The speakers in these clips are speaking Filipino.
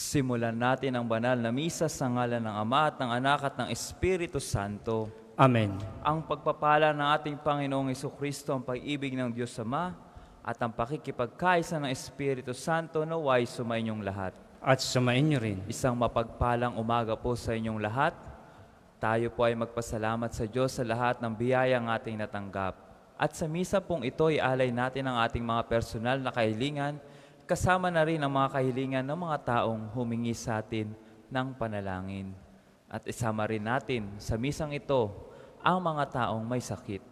Simulan natin ang banal na misa sa ngalan ng Ama at ng Anak at ng Espiritu Santo. Amen. Ang pagpapala ng ating Panginoong Jesucristo, ang pag-ibig ng Diyos Ama, at ang pakikipagkaisa ng Espiritu Santo naway sumainyong lahat. At sumain niyo rin. Isang mapagpalang umaga po sa inyong lahat. Tayo po ay magpasalamat sa Diyos sa lahat ng biyayang ating natanggap. At sa misa pong ito, ialay natin ang ating mga personal na kahilingan, kasama na rin ang mga kahilingan ng mga taong humingi sa atin ng panalangin. At isama rin natin sa misang ito ang mga taong may sakit.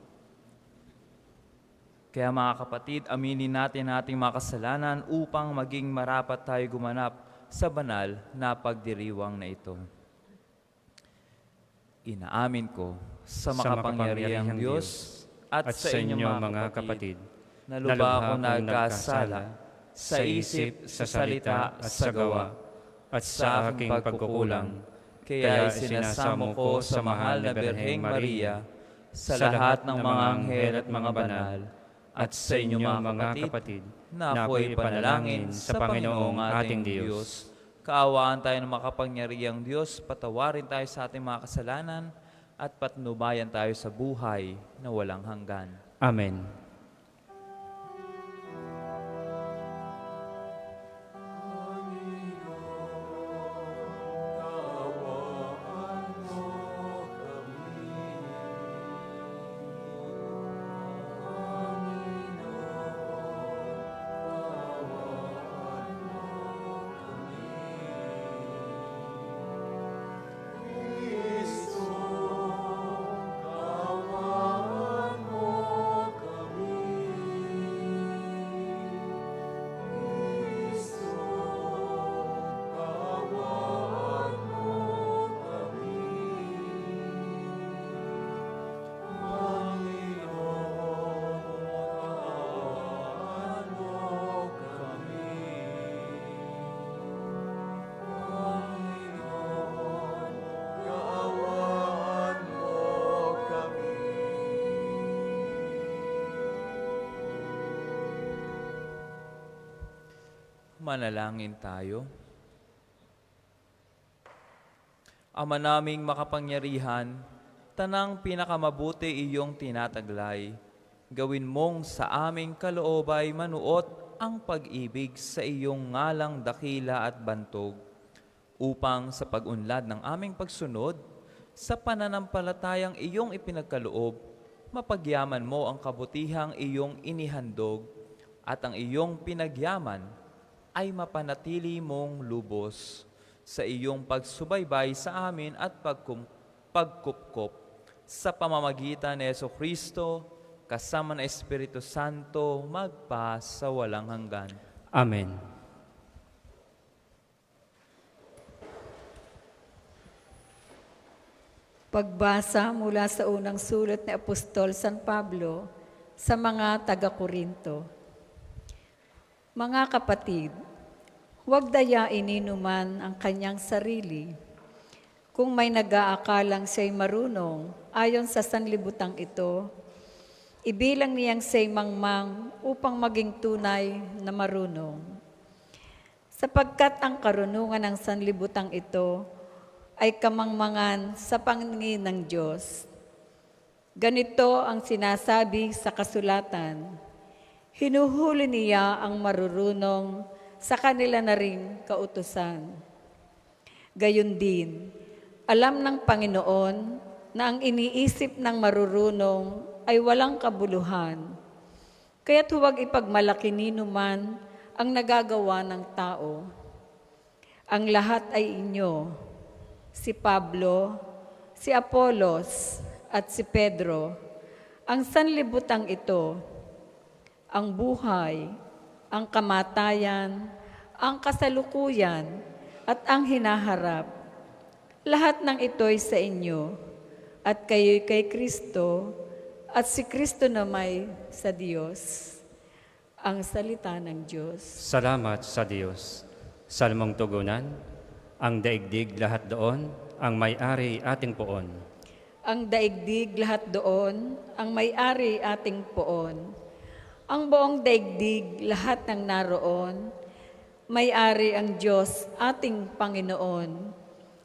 Kaya mga kapatid, aminin natin ang ating mga kasalanan upang maging marapat tayo gumanap sa banal na pagdiriwang na ito. Inaamin ko sa makapangyarihang Diyos at sa inyo mga kapatid, na lubha akong nagkasala sa isip, sa salita, at sa gawa, at sa aking pagkukulang. Kaya isinasamo ko sa mahal na Birheng Maria, sa lahat ng mga anghel at mga banal, at sa inyo mga kapatid, na ako'y panalangin sa Panginoong ating Diyos. Kaawaan tayo ng makapangyarihang Diyos, patawarin tayo sa ating mga kasalanan, at patnubayan tayo sa buhay na walang hanggan. Amen. Manalangin tayo. Ama naming makapangyarihan, tanang pinakamabuti iyong tinataglay. Gawin mong sa aming kaloobay manuot ang pag-ibig sa iyong ngalang dakila at bantog, upang sa pag-unlad ng aming pagsunod, sa pananampalatayang iyong ipinagkaloob, mapagyaman mo ang kabutihang iyong inihandog, at ang iyong pinagyaman ay mapanatili mong lubos sa iyong pagsubaybay sa amin at pagkupkop sa pamamagitan ni Jesucristo kasama ng Espiritu Santo magpa sa walang hanggan. Amen. Pagbasa mula sa unang sulat ni Apostol San Pablo sa mga taga-Korinto. Mga kapatid, huwag dayain inuman ang kanyang sarili. Kung may nag-aakalang siya'y marunong ayon sa sanlibutang ito, ibilang niyang siya'y mangmang upang maging tunay na marunong. Sapagkat ang karunungan ng sanlibutang ito ay kamangmangan sa pangingin ng Diyos. Ganito ang sinasabi sa kasulatan: hinuhuli niya ang marurunong sa kanila na ring kautusan. Gayon din, alam ng Panginoon na ang iniisip ng marurunong ay walang kabuluhan. Kaya't huwag ipagmalaki ninuman ang nagagawa ng tao. Ang lahat ay inyo, si Pablo, si Apolos, at si Pedro, ang sanlibutang ito, ang buhay, ang kamatayan, ang kasalukuyan, at ang hinaharap. Lahat ng ito'y sa inyo, at kayo'y kay Kristo, at si Kristo namay sa Diyos. Ang salita ng Diyos. Salamat sa Diyos. Salmong tugunan, ang daigdig lahat doon, ang may-ari ating poon. Ang daigdig lahat doon, ang may-ari ating poon. Ang buong daigdig, lahat ng naroon, May-ari ang Diyos, ating Panginoon.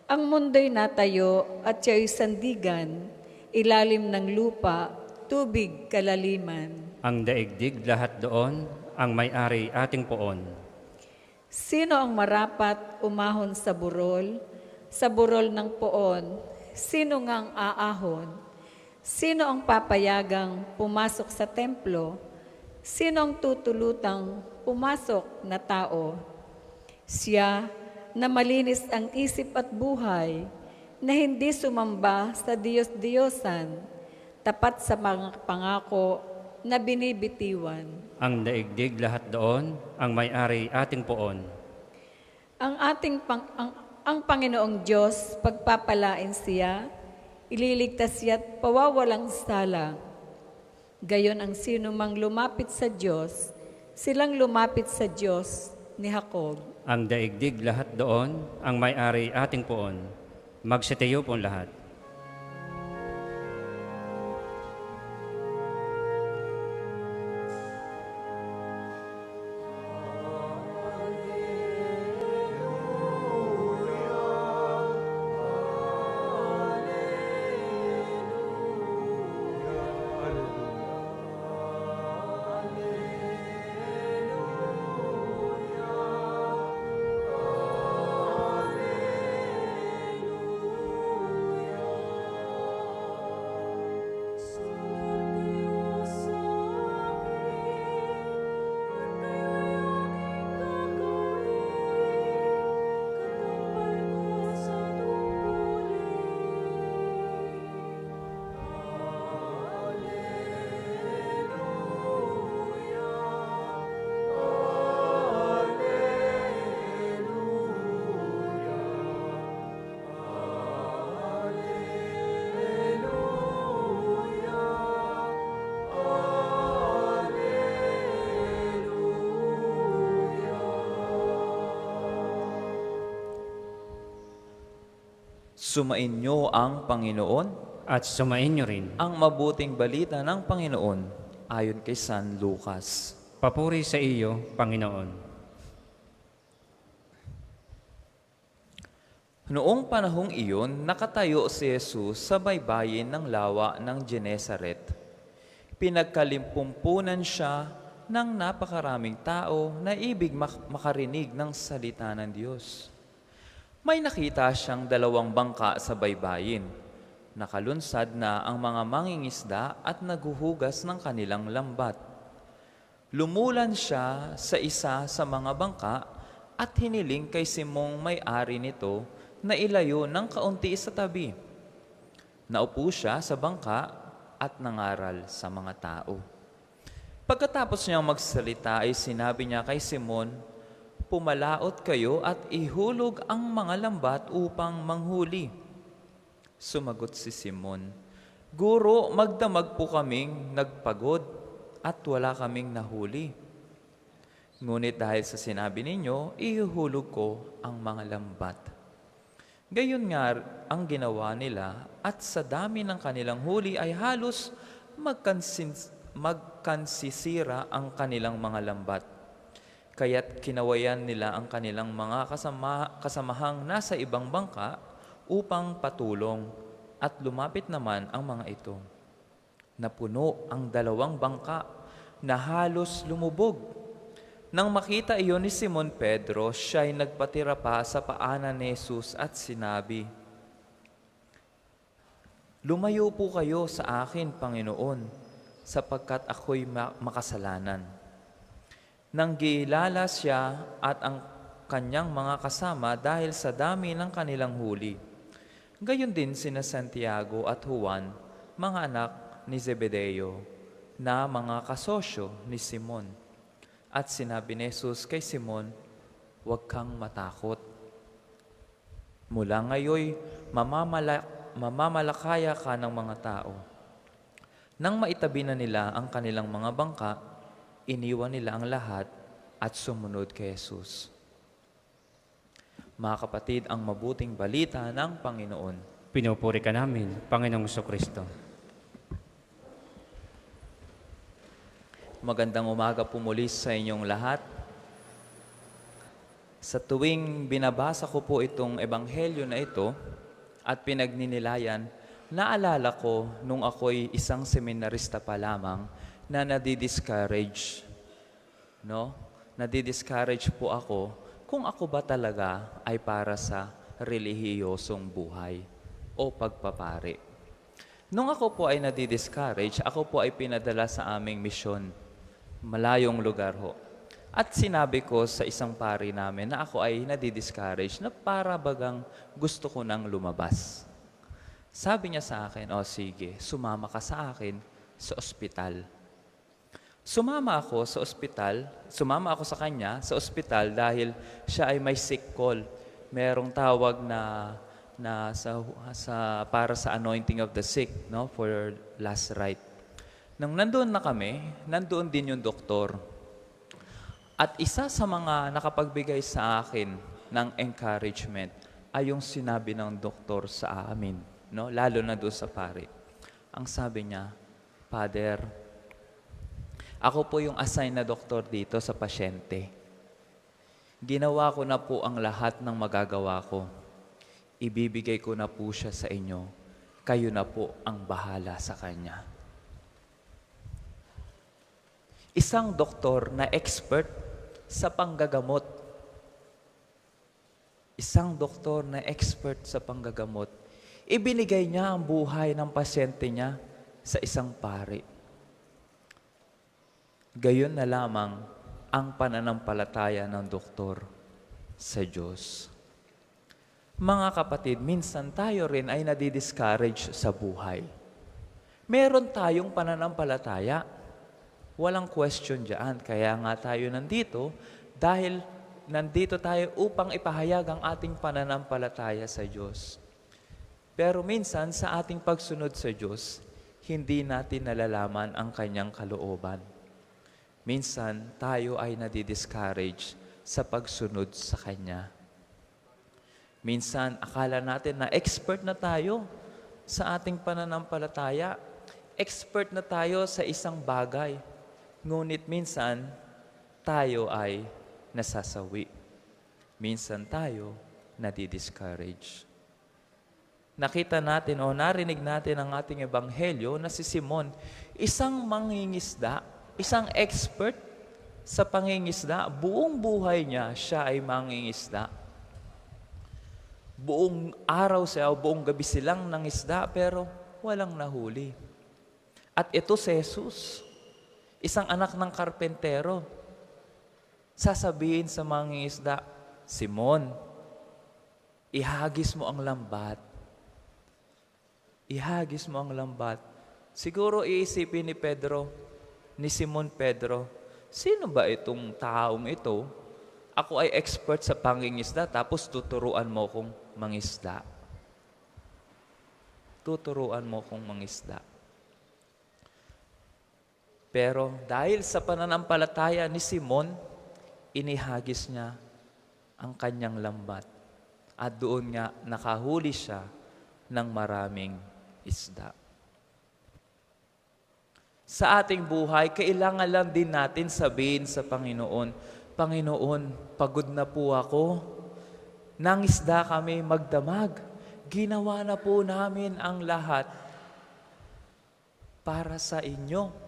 Ang mundo'y natayo at siya'y sandigan, ilalim ng lupa, tubig kalaliman. Ang daigdig lahat doon, ang may-ari ating poon. Sino ang marapat umahon sa burol ng poon? Sino ngang aahon? Sino ang papayagang pumasok sa templo? Sino ang tutulutang pumasok na tao? Siya na malinis ang isip at buhay, na hindi sumamba sa Diyos-Diyosan, tapat sa mga pangako na binibitiwan. Ang daigdig lahat doon, ang may-ari ating poon. Ang Panginoong Diyos, pagpapalain siya, ililigtas siya't pawawalang sala. Gayon ang sino mang lumapit sa Diyos, silang lumapit sa Diyos ni Jacob. Ang daigdig lahat doon, ang may-ari ating poon. Magsitayo po lahat. Sumainyo ang Panginoon, At sumain niyo rin. ang mabuting balita ng Panginoon ayon kay San Lucas. Papuri sa iyo, Panginoon. Noong panahong iyon, nakatayo si Jesus sa baybayin ng lawa ng Genesaret. Pinagkalimpumpunan siya ng napakaraming tao na ibig makarinig ng salita ng Diyos. May nakita siyang 2 bangka sa baybayin. Nakalunsad na ang mga mangingisda at naguhugas ng kanilang lambat. Lumulan siya sa isa sa mga bangka at hiniling kay Simong may-ari nito na ilayo ng kaunti sa tabi. Naupo siya sa bangka at nangaral sa mga tao. Pagkatapos niyang magsalita ay sinabi niya kay Simon, "Pumalaot kayo at ihulog ang mga lambat upang manghuli." Sumagot si Simon, "Guro, magdamag po kaming nagpagod at wala kaming nahuli. Ngunit dahil sa sinabi ninyo, ihulog ko ang mga lambat." Gayon nga ang ginawa nila at sa dami ng kanilang huli ay halos magkansisira ang kanilang mga lambat. Kaya't kinawayan nila ang kanilang mga kasamahang nasa ibang bangka upang patulong at lumapit naman ang mga ito. Napuno ang 2 bangka na halos lumubog. Nang makita iyon ni Simon Pedro, siya'y nagpatira pa sa paanan ni Jesus at sinabi, "Lumayo po kayo sa akin, Panginoon, sapagkat ako'y makasalanan." Nang giilala siya at ang kanyang mga kasama dahil sa dami ng kanilang huli. Gayon din sina Santiago at Juan, mga anak ni Zebedeo, na mga kasosyo ni Simon. At sinabi ni Jesus kay Simon, "Huwag kang matakot. Mula ngayon, mamamalakaya ka ng mga tao." Nang maitabi na nila ang kanilang mga bangka, iniwan nila ang lahat at sumunod kay Jesus. Mga kapatid, ang mabuting balita ng Panginoon. Pinupuri ka namin, Panginoong Kristo. Magandang umaga po muli sa inyong lahat. Sa tuwing binabasa ko po itong ebanghelyo na ito at pinagninilayan, naalala ko nung ako'y isang seminarista pa lamang na nadi-discourage. No? Nadi-discourage po ako kung ako ba talaga ay para sa relihiyosong buhay o pagpapari. Nung ako po ay nadi-discourage, ako po ay pinadala sa aming misyon, malayong lugar ho. At sinabi ko sa isang pari namin na ako ay nadi-discourage na para bagang gusto ko nang lumabas. Sabi niya sa akin, "O sige, sumama ka sa akin sa ospital." Sumama ako sa kanya sa ospital dahil siya ay may sick call. Merong tawag na para sa anointing of the sick, no, for last rite. Nung nandoon na kami, nandoon din yung doktor. At isa sa mga nakapagbigay sa akin ng encouragement ay yung sinabi ng doktor sa amin, no, lalo na doon sa pari. Ang sabi niya, "Father, ako po yung assign na doktor dito sa pasyente. Ginawa ko na po ang lahat ng magagawa ko. Ibibigay ko na po siya sa inyo. Kayo na po ang bahala sa kanya." Isang doktor na expert sa panggagamot. Isang doktor na expert sa panggagamot. Ibinigay niya ang buhay ng pasyente niya sa isang pari. Gayon na lamang ang pananampalataya ng doktor sa Diyos. Mga kapatid, minsan tayo rin ay nadi-discourage sa buhay. Meron tayong pananampalataya. Walang question dyan. Kaya nga tayo nandito dahil nandito tayo upang ipahayag ang ating pananampalataya sa Diyos. Pero minsan sa ating pagsunod sa Diyos, hindi natin nalalaman ang Kanyang kalooban. Minsan tayo ay nadi-discourage sa pagsunod sa Kanya. Minsan akala natin na expert na tayo sa ating pananampalataya. Expert na tayo sa isang bagay. Ngunit minsan, tayo ay nasasawi. Minsan tayo nadi-discourage. Nakita natin o narinig natin ang ating ebanghelyo na si Simon, isang mangingisda, isang expert sa pangingisda. Buong buhay niya, siya ay mangingisda. Buong araw siya o buong gabi silang nangisda pero walang nahuli. At ito si Jesus, isang anak ng karpentero, sasabihin sa mangingisda, "Simon, ihagis mo ang lambat." Ihagis mo ang lambat. Siguro iisipin ni Simon Pedro, "Sino ba itong taong ito? Ako ay expert sa pangingisda, tapos tuturuan mo kong mangisda." Tuturuan mo kong mangisda. Pero dahil sa pananampalataya ni Simon, inihagis niya ang kanyang lambat. At doon nga nakahuli siya ng maraming isda. Sa ating buhay, kailangan lang din natin sabihin sa Panginoon, "Panginoon, pagod na po ako. Nangisda kami magdamag. Ginawa na po namin ang lahat para sa inyo,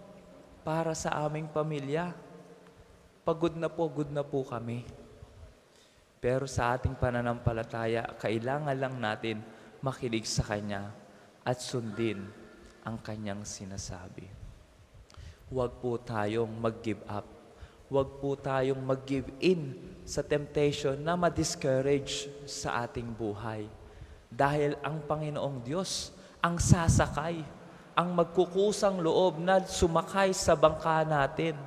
para sa aming pamilya. Pagod na po kami." Pero sa ating pananampalataya, kailangan lang natin makinig sa Kanya at sundin ang Kanyang sinasabi. Huwag po tayong mag-give up. Huwag po tayong mag-give in sa temptation na ma-discourage sa ating buhay. Dahil ang Panginoong Diyos ang sasakay, ang magkukusang loob na sumakay sa bangka natin.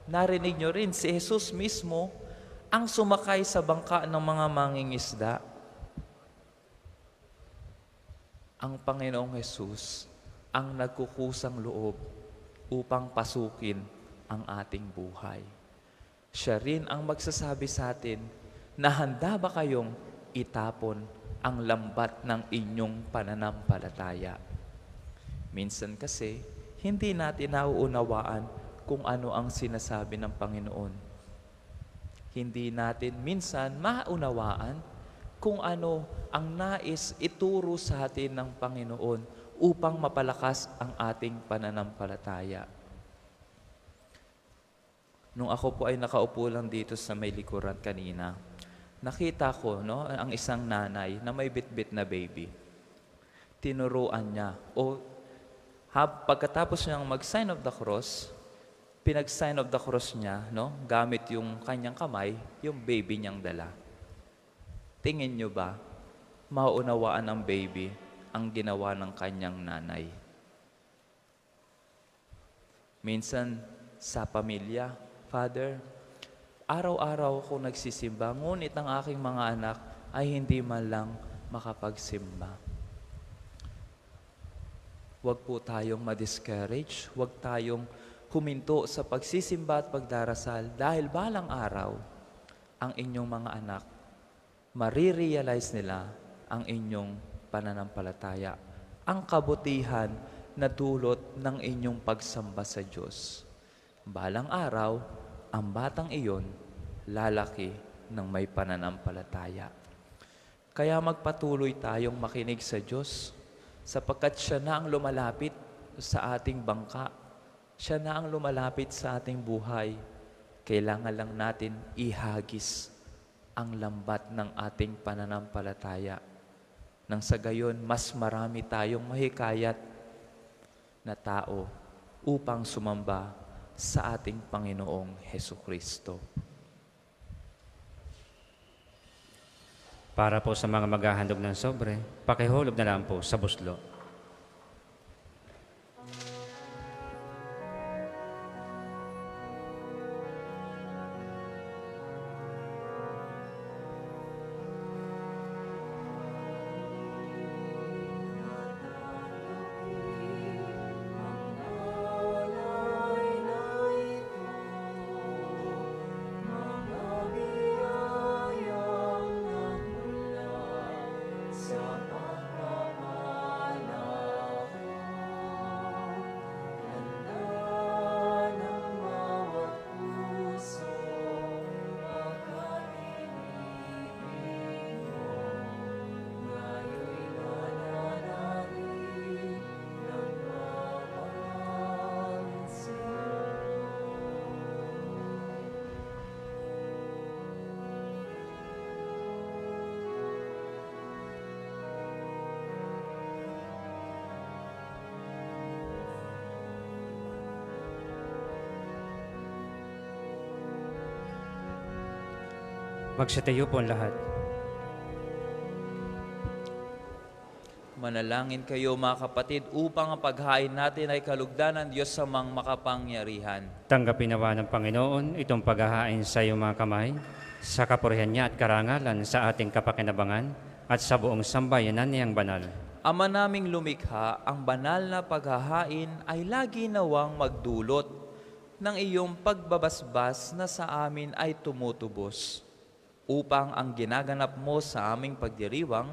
Narinig nyo rin, si Jesus mismo ang sumakay sa bangka ng mga mangingisda. Ang Panginoong Jesus ang nagkukusang loob upang pasukin ang ating buhay. Siya rin ang magsasabi sa atin na handa ba kayong itapon ang lambat ng inyong pananampalataya. Minsan kasi, hindi natin nauunawaan kung ano ang sinasabi ng Panginoon. Hindi natin minsan maunawaan kung ano ang nais ituro sa atin ng Panginoon upang mapalakas ang ating pananampalataya. Nung ako po ay nakaupo lang dito sa may likuran kanina, nakita ko ang isang nanay na may bitbit na baby. Tinuruan niya pagkatapos niyang mag-sign of the cross, pinag-sign of the cross niya, gamit yung kanyang kamay, yung baby niyang dala. Tingin niyo ba, maunawaan ng baby ang ginawa ng kanyang nanay? Minsan, sa pamilya, Father, araw-araw ako nagsisimba, ngunit ang aking mga anak ay hindi man lang makapagsimba. Huwag po tayong ma-discourage, huwag tayong huminto sa pagsisimba at pagdarasal dahil balang araw, ang inyong mga anak, marirealize nila ang inyong pananampalataya, ang kabutihan na dulot ng inyong pagsamba sa Diyos. Balang araw, ang batang iyon lalaki ng may pananampalataya. Kaya magpatuloy tayong makinig sa Diyos sapagkat Siya na ang lumalapit sa ating bangka. Siya na ang lumalapit sa ating buhay. Kailangan lang natin ihagis ang lambat ng ating pananampalataya. Nang sa gayon, mas marami tayong mahikayat na tao upang sumamba sa ating Panginoong Hesukristo. Para po sa mga maghahandog ng sobre, pakihulog na lang po sa buslo. Magsitayo po ang lahat. Manalangin kayo mga kapatid upang ang paghain natin ay kalugdan ng Diyos sa mga makapangyarihan. Tanggapin nawa ng Panginoon itong paghahain sa iyong mga kamay, sa kapurihan niya at karangalan sa ating kapakinabangan at sa buong sambayanan niyang banal. Ama naming lumikha, ang banal na paghahain ay lagi nawang magdulot ng iyong pagbabasbas na sa amin ay tumutubos, upang ang ginaganap mo sa aming pagdiriwang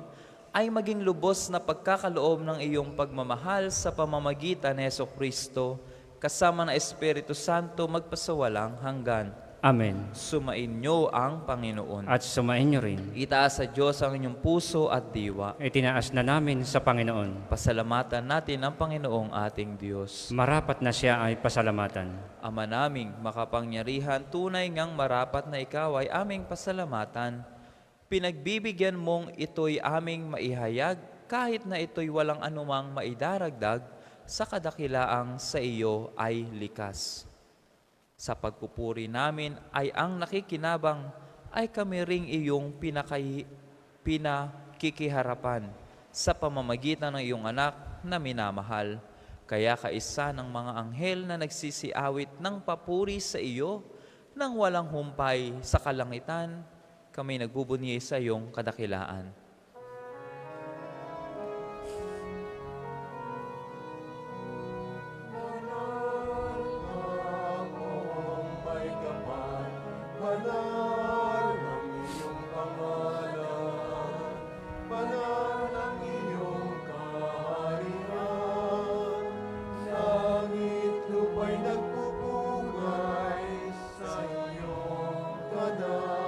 ay maging lubos na pagkakaloob ng iyong pagmamahal sa pamamagitan ni Hesukristo, kasama ng Espiritu Santo magpasawalang hanggan. Amen. Sumain niyo ang Panginoon. At sumain niyo rin. Itaas sa Diyos ang inyong puso at diwa. Itinaas na namin sa Panginoon. Pasalamatan natin ang Panginoong ating Diyos. Marapat na siya ay pasalamatan. Ama naming makapangyarihan, tunay ngang marapat na ikaw ay aming pasalamatan. Pinagbibigyan mong ito'y aming maihayag kahit na ito'y walang anumang maidaragdag sa kadakilaang sa iyo ay likas. Sa pagpupuri namin ay ang nakikinabang ay kami ring iyong pinakikiharapan sa pamamagitan ng iyong anak na minamahal. Kaya kaisa ng mga anghel na nagsisiawit ng papuri sa iyo nang walang humpay sa kalangitan, kami nagbubunyi sa iyong kadakilaan. Nagpupungay sa iyong ganda.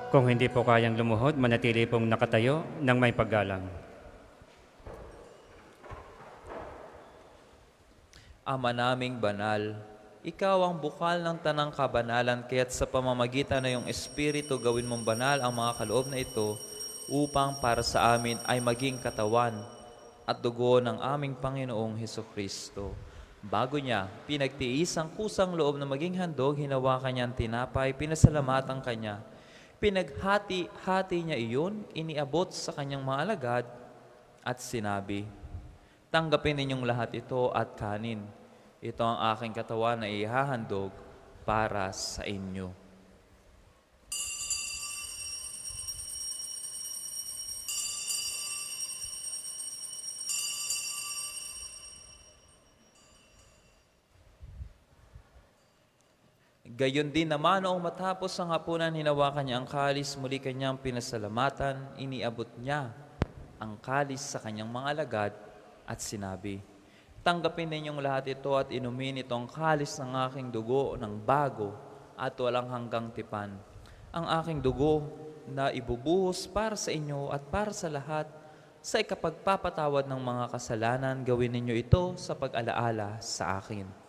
Kung hindi po kayang lumuhod, manatili pong nakatayo ng may paggalang. Ama naming banal, ikaw ang bukal ng tanang kabanalan, kaya't sa pamamagitan na iyong Espiritu gawin mong banal ang mga kaloob na ito upang para sa amin ay maging katawan at dugo ng aming Panginoong Hesukristo. Bago niya, pinagtiis ang kusang loob na maging handog, hinawakan niya ang tinapay, pinasalamatan kanya. Pinaghati-hati niya iyon, iniabot sa kanyang mga alagad at sinabi, "Tanggapin ninyong lahat ito at kanin. Ito ang aking katawan na ihahandog para sa inyo." Gayon din naman noong matapos ang hapunan, hinawakan niya ang kalis, muli kanyang pinasalamatan, iniabot niya ang kalis sa kanyang mga alagad at sinabi, "Tanggapin ninyong lahat ito at inumin itong kalis ng aking dugo ng bago at walang hanggang tipan. Ang aking dugo na ibubuhos para sa inyo at para sa lahat sa ikapagpapatawad ng mga kasalanan, gawin ninyo ito sa pag-alaala sa akin."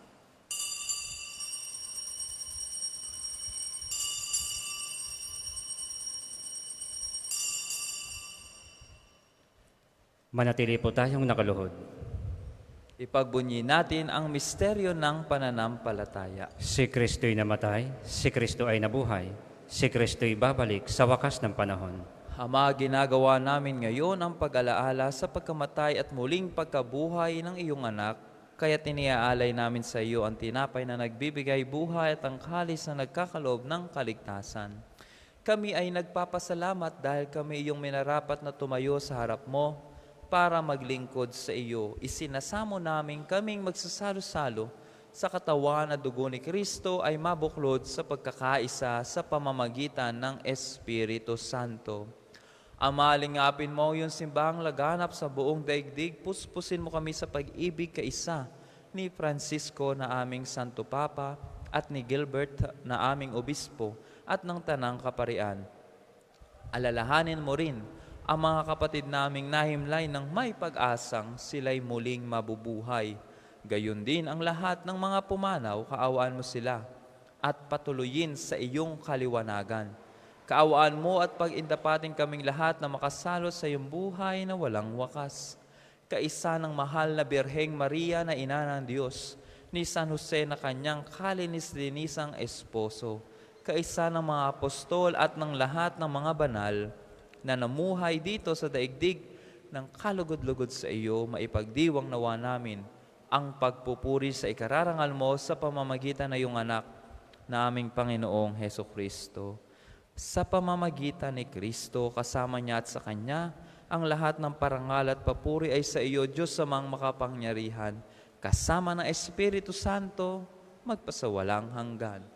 Manatili po tayong nakaluhod. Ipagbunyi natin ang misteryo ng pananampalataya. Si Kristo'y namatay, si Kristo ay nabuhay, si Kristo'y babalik sa wakas ng panahon. Ama, ginagawa namin ngayon ang pag-alaala sa pagkamatay at muling pagkabuhay ng iyong anak, kaya tiniaalay namin sa iyo ang tinapay na nagbibigay buhay at ang kalis na nagkakaloob ng kaligtasan. Kami ay nagpapasalamat dahil kami iyong minarapat na tumayo sa harap mo para maglingkod sa iyo. Isinasamo namin kaming magsasalo-salo sa katawan at dugo ni Kristo ay mabuklod sa pagkakaisa sa pamamagitan ng Espiritu Santo. Ama, lingapin mo yung simbahang laganap sa buong daigdig. Puspusin mo kami sa pag-ibig kaisa ni Francisco na aming Santo Papa at ni Gilbert na aming Obispo at ng Tanang Kaparian. Alalahanin mo rin ang mga kapatid naming nahimlay ng may pag-asang sila'y muling mabubuhay. Gayon din ang lahat ng mga pumanaw, kaawaan mo sila at patuloyin sa iyong kaliwanagan. Kaawaan mo at pag-indapatin kaming lahat na makasalo sa iyong buhay na walang wakas. Kaisa ng mahal na Birheng Maria na Ina ng Diyos, ni San Jose na kanyang kalinis-linisang esposo, kaisa ng mga apostol at ng lahat ng mga banal na namuhay dito sa daigdig ng kalugod-lugod sa iyo, maipagdiwang nawa namin ang pagpupuri sa ikararangal mo sa pamamagitan ng iyong anak na aming Panginoong Hesukristo. Sa pamamagitan ni Kristo, kasama niya at sa Kanya, ang lahat ng parangal at papuri ay sa iyo, Diyos samang makapangyarihan, kasama ng Espiritu Santo, magpasawalang hanggan.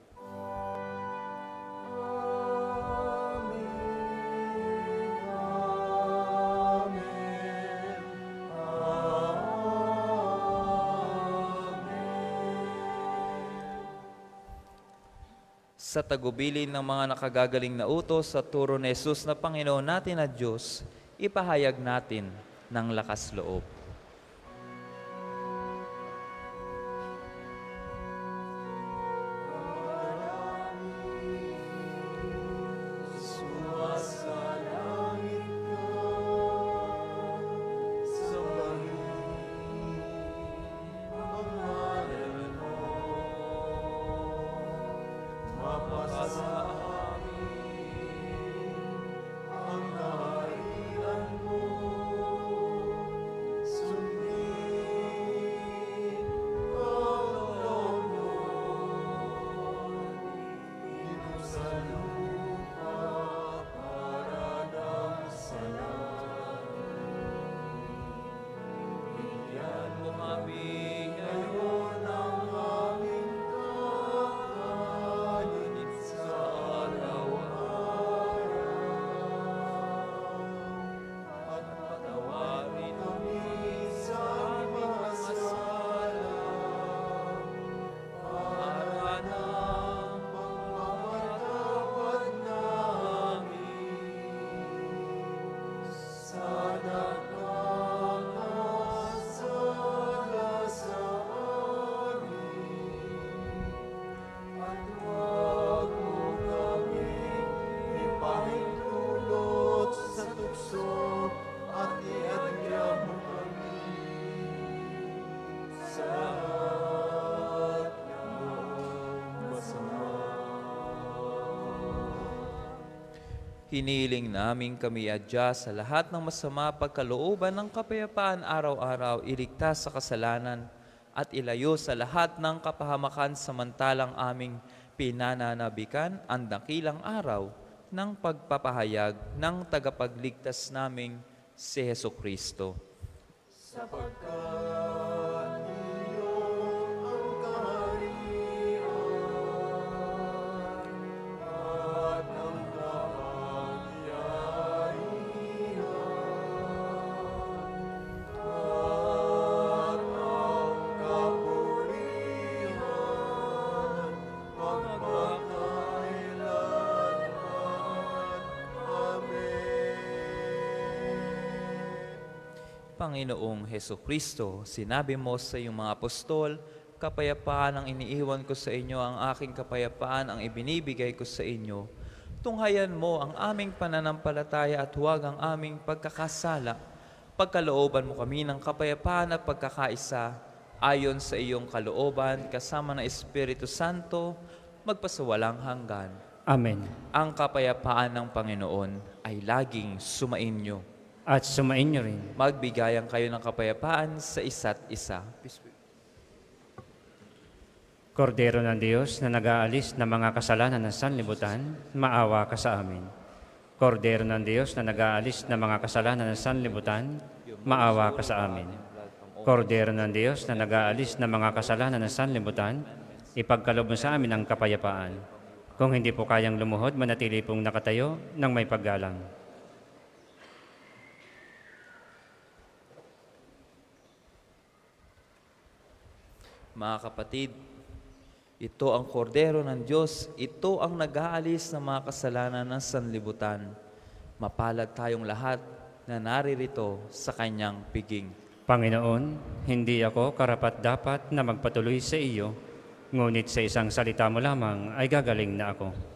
Sa tagubilin ng mga nakagagaling na utos sa turo ni Jesus na Panginoon natin at Diyos, ipahayag natin ng lakas loob. Hiniling namin kami adya sa lahat ng masama pagkalooban ng kapayapaan araw-araw, iligtas sa kasalanan at ilayo sa lahat ng kapahamakan samantalang aming pinananabikan ang dakilang araw ng pagpapahayag ng tagapagligtas naming si Heso Kristo. Panginoong Heso Kristo, sinabi mo sa iyong mga apostol, kapayapaan ang iniiwan ko sa inyo, ang aking kapayapaan ang ibinibigay ko sa inyo. Tunghayan mo ang aming pananampalataya at huwag ang aming pagkakasala. Pagkalooban mo kami ng kapayapaan at pagkakaisa, ayon sa iyong kalooban, kasama ng Espiritu Santo, magpasawalang hanggan. Amen. Ang kapayapaan ng Panginoon ay laging sumainyo. At sumainyo rin. Magbigayan kayo ng kapayapaan sa isa't isa. Kordero ng Diyos na nag-aalis ng mga kasalanan ng sanlibutan, maawa ka sa amin. Kordero ng Diyos na nag-aalis ng mga kasalanan ng sanlibutan, maawa ka sa amin. Kordero ng Diyos na nag-aalis ng mga kasalanan ng sanlibutan, ipagkaloob mo sa amin ang kapayapaan. Kung hindi po kayang lumuhod, manatili pong nakatayo ng may paggalang. Mga kapatid, ito ang kordero ng Diyos, ito ang nag-aalis ng mga kasalanan ng sanlibutan. Mapalad tayong lahat na naririto sa kanyang piging. Panginoon, hindi ako karapat-dapat na magpatuloy sa iyo, ngunit sa isang salita mo lamang ay gagaling na ako.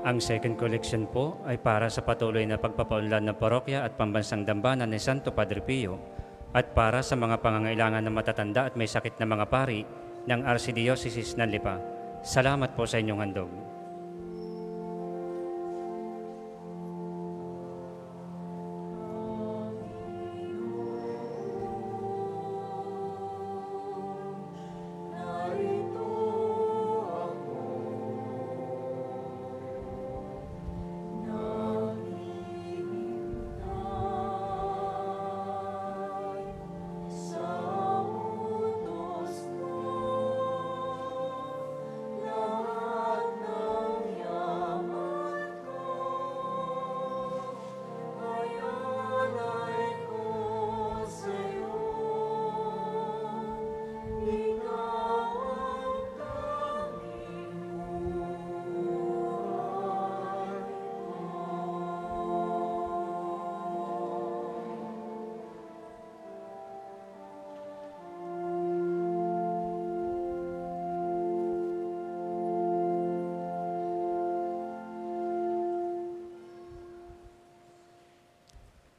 Ang second collection po ay para sa patuloy na pagpapaunlad ng parokya at pambansang dambana ni Santo Padre Pio at para sa mga pangangailangan ng matatanda at may sakit na mga pari ng Archdiocese ng Lipa. Salamat po sa inyong handog.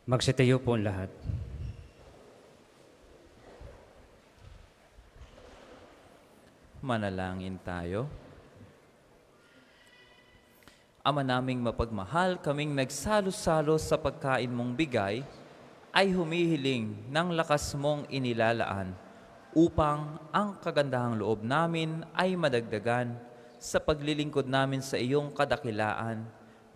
Magsitayo po ang lahat. Manalangin tayo. Ama naming mapagmahal, kaming nagsalo-salo sa pagkain mong bigay, ay humihiling ng lakas mong inilalaan upang ang kagandahang loob namin ay madagdagan sa paglilingkod namin sa iyong kadakilaan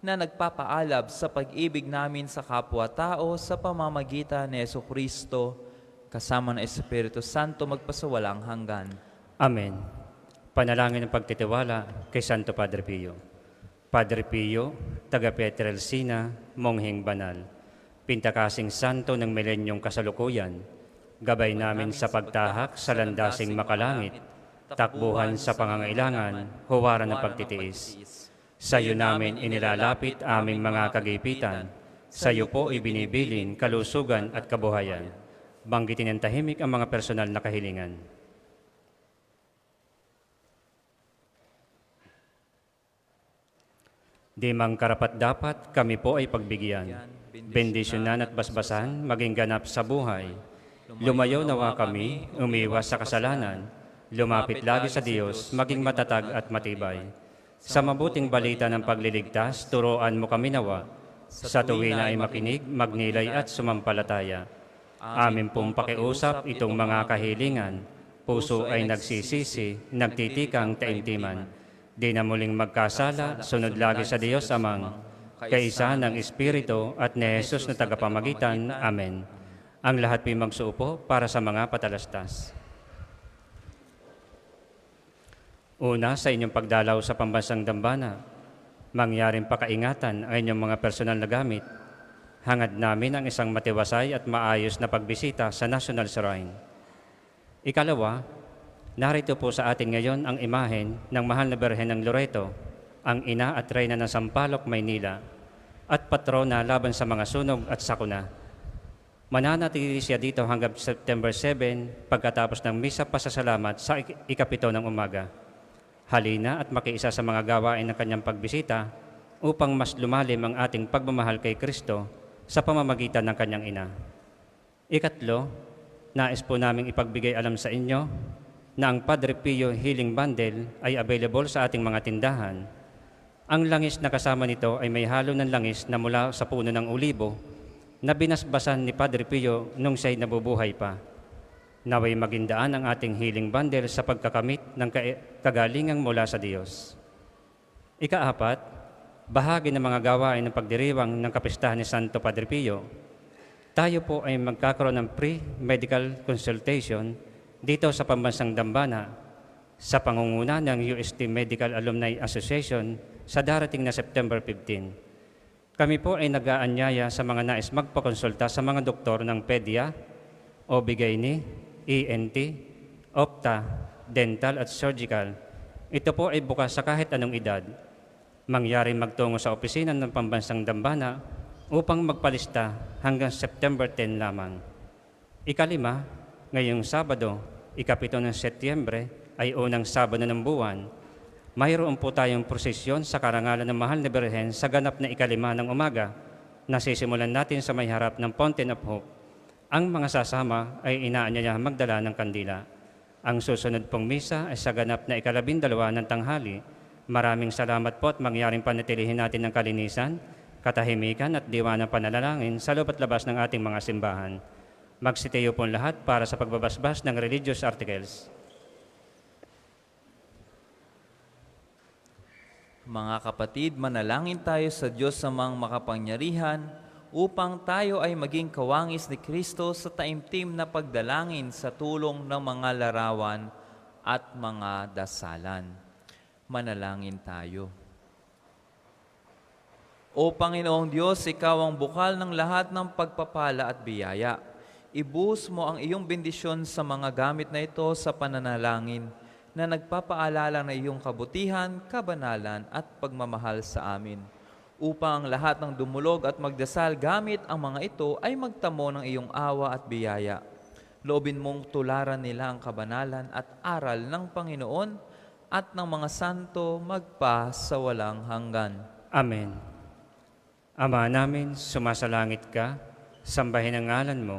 na nagpapaalab sa pag-ibig namin sa kapwa-tao sa pamamagitan ni Jesucristo, kasama ng Espiritu Santo magpasawalang hanggan. Amen. Panalangin ng pagtitiwala kay Santo Padre Pio. Padre Pio, taga Pietrelcina, mongheng banal, pintakasing santo ng milenyong kasalukuyan, gabay namin sa pagtahak sa landasing makalangit, takbuhan sa pangangailangan, huwaran ng pagtitiis. Sa iyo namin inilalapit aming mga kagipitan, sa iyo po ibinibilin kalusugan at kabuhayan. Banggitin ng tahimik ang mga personal na kahilingan. Di mang karapat-dapat kami po ay pagbigyan, bendisyonan at basbasan maging ganap sa buhay. Lumayo nawa kami, umiwas sa kasalanan, lumapit lagi sa Diyos, maging matatag at matibay. Sa mabuting balita ng pagliligtas, turuan mo kami nawa. Sa tuwina ay makinig, magnilay at sumampalataya. Amin pong pakiusap itong mga kahilingan. Puso ay nagsisisi, nagtitikang taimtiman. Di na muling magkasala, sunod lagi sa Diyos Amang, kaisa ng Espiritu at ni Jesus na tagapamagitan. Amen. Ang lahat po'y magsuupo para sa mga patalastas. Una, sa inyong pagdalaw sa pambansang dambana, mangyaring pakaingatan ang inyong mga personal na gamit. Hangad namin ang isang matiwasay at maayos na pagbisita sa National Shrine. Ikalawa, narito po sa atin ngayon ang imahen ng Mahal na Birhen ng Loreto, ang ina at reyna ng Sampaloc, Maynila, at patrona laban sa mga sunog at sakuna. Mananatili siya dito hanggang September 7 pagkatapos ng misa pasasalamat sa ikapito ng umaga. Halina at makiisa sa mga gawain ng kanyang pagbisita upang mas lumalim ang ating pagmamahal kay Kristo sa pamamagitan ng kanyang ina. Ikatlo, nais po naming ipagbigay alam sa inyo na ang Padre Pio Healing Bundle ay available sa ating mga tindahan. Ang langis na kasama nito ay may halo ng langis na mula sa puno ng olibo na binasbasan ni Padre Pio nung siya'y nabubuhay pa. Naway magindaan ang ating healing bundle sa pagkakamit ng kagalingang mula sa Diyos. Ikaapat, bahagi ng mga gawain ng pagdiriwang ng kapistahan ni Santo Padre Pio. Tayo po ay magkakaroon ng pre-medical consultation dito sa Pambansang Dambana sa pangunguna ng UST Medical Alumni Association sa darating na September 15. Kami po ay nag-aanyaya sa mga nais magpakonsulta sa mga doktor ng PEDIA, OB-GYN, ENT, Opta, Dental at Surgical. Ito po ay bukas sa kahit anong edad. Mangyaring magtungo sa opisina ng Pambansang Dambana upang magpalista hanggang September 10 lamang. Ikalima, ngayong Sabado, ikapito ng Setyembre ay unang Sabado ng buwan. Mayroon po tayong prosesyon sa karangalan ng Mahal na Birhen sa ganap na 5 ng umaga. Nasisimulan natin sa may harap ng Fountain of Hope. Ang mga sasama ay inaanyayahang magdala ng kandila. Ang susunod pong misa ay sa ganap na 12 ng tanghali. Maraming salamat po at mangyaring panatilihin natin ng kalinisan, katahimikan at diwa ng pananalangin sa loob at labas ng ating mga simbahan. Magsitayo po lahat para sa pagbabasbas ng religious articles. Mga kapatid, manalangin tayo sa Diyos samang makapangyarihan upang tayo ay maging kawangis ni Kristo sa taimtim na pagdalangin sa tulong ng mga larawan at mga dasalan. Manalangin tayo. O Panginoong Diyos, Ikaw ang bukal ng lahat ng pagpapala at biyaya. Ibuhos mo ang iyong bendisyon sa mga gamit na ito sa pananalangin na nagpapaalala ng iyong kabutihan, kabanalan at pagmamahal sa amin, upang ang lahat ng dumulog at magdasal gamit ang mga ito ay magtamo ng iyong awa at biyaya. Loobin mong tularan nila ang kabanalan at aral ng Panginoon at ng mga santo magpa sa walang hanggan. Amen. Ama namin, sumasalangit ka, sambahin ang ngalan mo,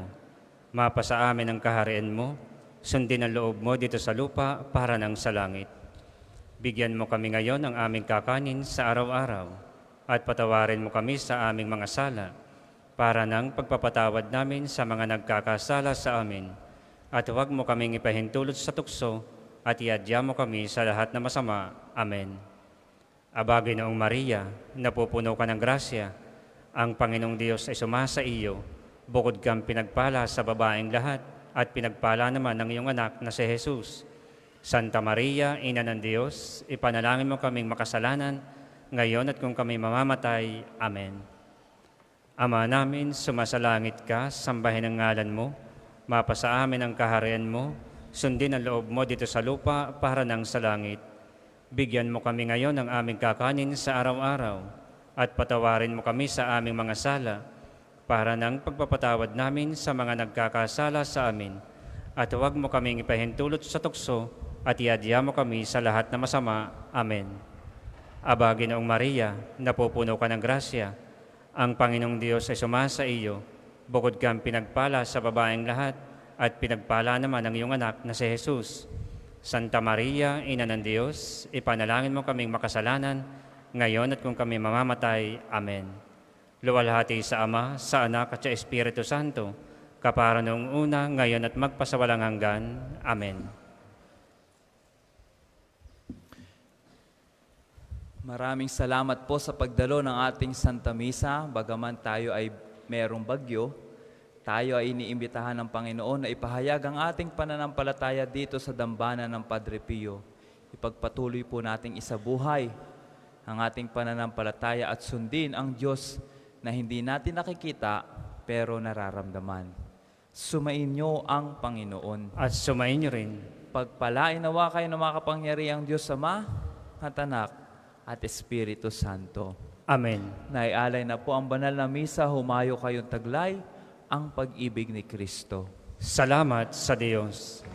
mapasa amin ang kaharian mo, sundin ang loob mo dito sa lupa para nang sa langit. Bigyan mo kami ngayon ng aming kakanin sa araw-araw at patawarin mo kami sa aming mga sala para nang pagpapatawad namin sa mga nagkakasala sa amin. At huwag mo kaming ipahintulot sa tukso at iadya mo kami sa lahat na masama. Amen. Aba, Ginoong Maria, napupuno ka ng grasya, ang Panginoong Diyos ay sumasa iyo, bukod kang pinagpala sa babaeng lahat, at pinagpala naman ng iyong anak na si Jesus. Santa Maria, Ina ng Diyos, ipanalangin mo kaming makasalanan, ngayon at kung kami mamamatay. Amen. Ama namin, sumasalangit ka, sambahin ang ngalan mo, mapasa amin ang kaharian mo, sundin ang loob mo dito sa lupa para nang sa langit. Bigyan mo kami ngayon ng aming kakanin sa araw-araw, at patawarin mo kami sa aming mga sala, para nang pagpapatawad namin sa mga nagkakasala sa amin. At huwag mo kaming ipahintulot sa tukso at iadya mo kami sa lahat na masama. Amen. Aba, Ginoong Maria, napupuno ka ng grasya, ang Panginoong Diyos ay sumasa iyo, bukod kang pinagpala sa babaeng lahat, at pinagpala naman ang iyong anak na si Jesus. Santa Maria, Ina ng Diyos, ipanalangin mo kaming makasalanan, ngayon at kung kami mamamatay. Amen. Luwalhati sa Ama, sa Anak at sa Espiritu Santo, kapara noong una, ngayon at magpasawalang hanggan. Amen. Maraming salamat po sa pagdalo ng ating Santa Misa. Bagaman tayo ay merong bagyo, tayo ay iniimbitahan ng Panginoon na ipahayag ang ating pananampalataya dito sa dambana ng Padre Pio. Ipagpatuloy po nating isabuhay ang ating pananampalataya at sundin ang Diyos na hindi natin nakikita pero nararamdaman. Sumain niyo ang Panginoon. At sumain niyo rin. Pagpalain nawa kayo ng makapangyarihang Diyos Ama at Anak at Espiritu Santo. Amen. Naialay na po ang banal na misa, humayo kayong taglay ang pag-ibig ni Kristo. Salamat sa Diyos.